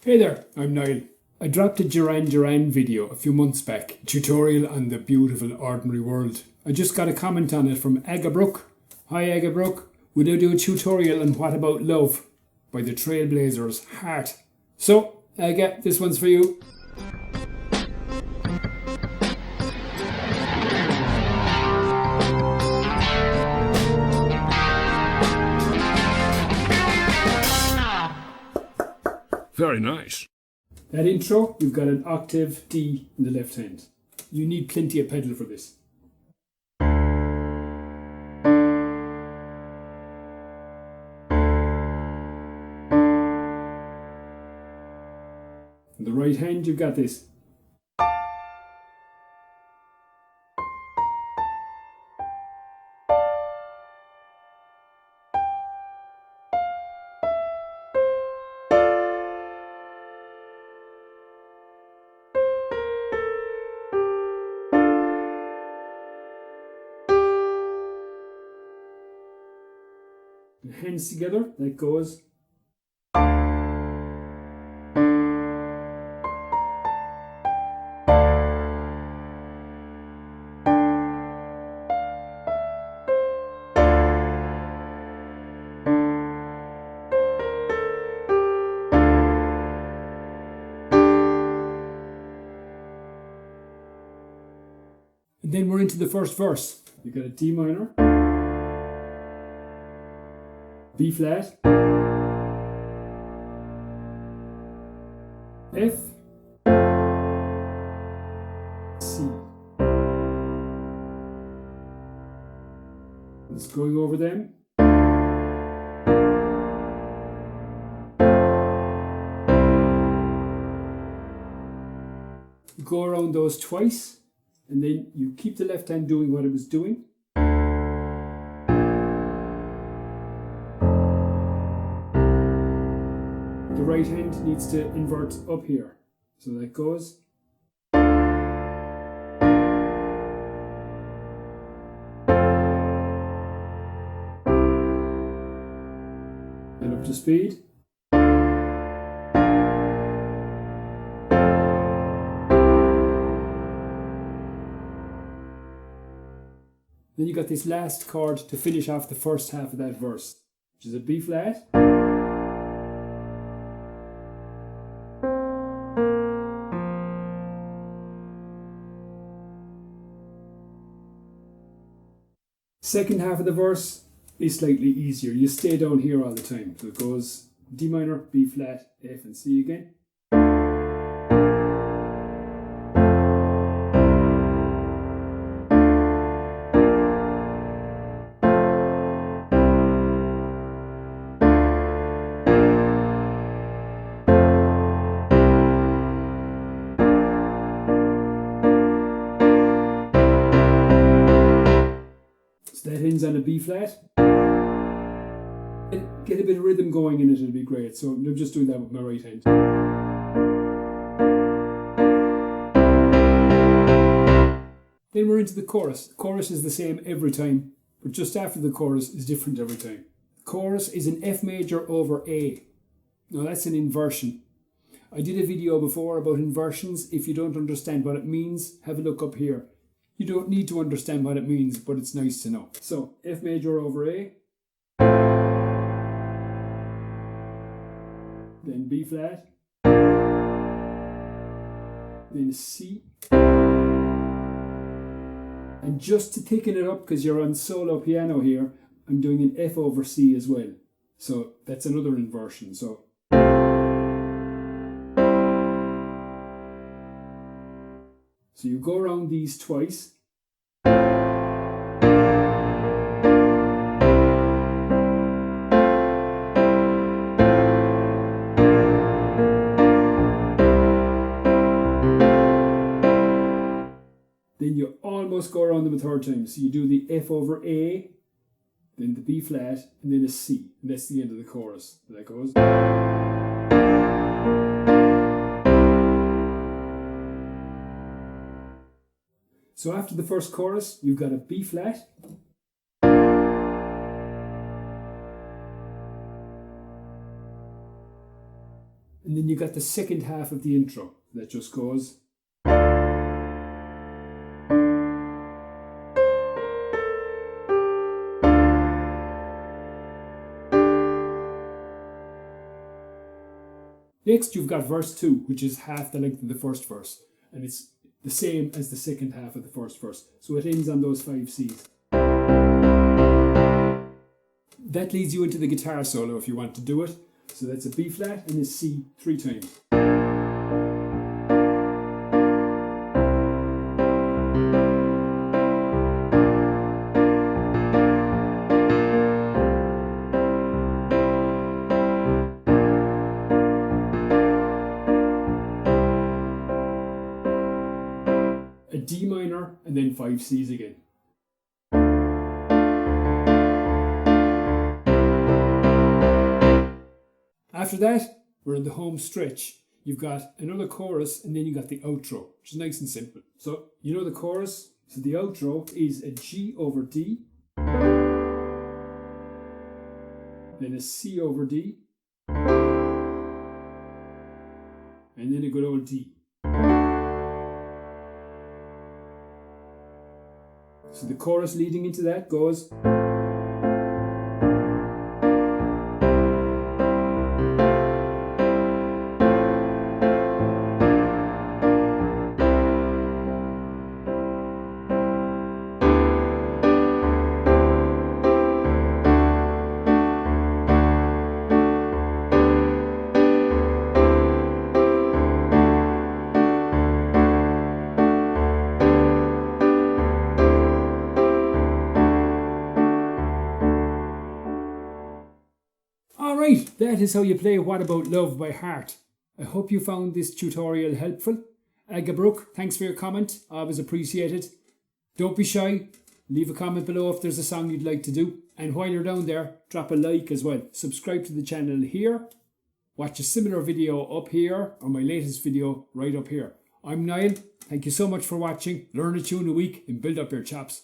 Hey there, I'm Niall. I dropped a Duran Duran video a few months back, a tutorial on the beautiful ordinary world. I just got a comment on it from Agabrook. Hi Agabrook, would I do a tutorial on What About Love by the Trailblazers Heart? So, Aga, this one's for you. Very nice. That intro, you've got an octave D in the left hand. You need plenty of pedal for this. In the right hand, you've got this. The hands together, that goes. And then we're into the first verse. You've got a D minor, B flat, F, C. It's going over them. You go around those twice, and then you keep the left hand doing what it was doing. The right hand needs to invert up here. So that goes. And up to speed. Then you got this last chord to finish off the first half of that verse, which is a B flat. Second half of the verse is slightly easier. You stay down here all the time. So it goes D minor, B flat, F and C again. So that ends on a B flat. Get a bit of rhythm going in it, it'll be great. So I'm just doing that with my right hand. Then we're into the chorus. The chorus is the same every time, but just after the chorus is different every time. The chorus is an F major over A. Now that's an inversion. I did a video before about inversions. If you don't understand what it means, have a look up here. You don't need to understand what it means, but it's nice to know. So, F major over A. Then B flat. Then C. And just to thicken it up, because you're on solo piano here, I'm doing an F over C as well. So, that's another inversion. So, you go around these twice. Then you almost go around them a third time. So you do the F over A, then the B flat, and then a C. And that's the end of the chorus. And that goes. So after the first chorus, you've got a B flat. And And then you got the second half of the intro. That just goes. Next, you've got verse 2, which is half the length of the first verse. And it's the same as the second half of the first verse. So it ends on those 5 C's. That leads you into the guitar solo if you want to do it. So that's a B flat and a C 3 times. A D minor and then 5 C's again. After that, we're in the home stretch. You've got another chorus and then you got the outro, which is nice and simple. So, you know the chorus? So the outro is a G over D, then a C over D, and then a good old D. So the chorus leading into that goes. Alright, that is how you play What About Love by heart. I hope you found this tutorial helpful. Agabrooke, thanks for your comment, always appreciated. Don't be shy, leave a comment below if there's a song you'd like to do. And while you're down there, drop a like as well. Subscribe to the channel here. Watch a similar video up here, or my latest video right up here. I'm Niall, thank you so much for watching. Learn a tune a week and build up your chops.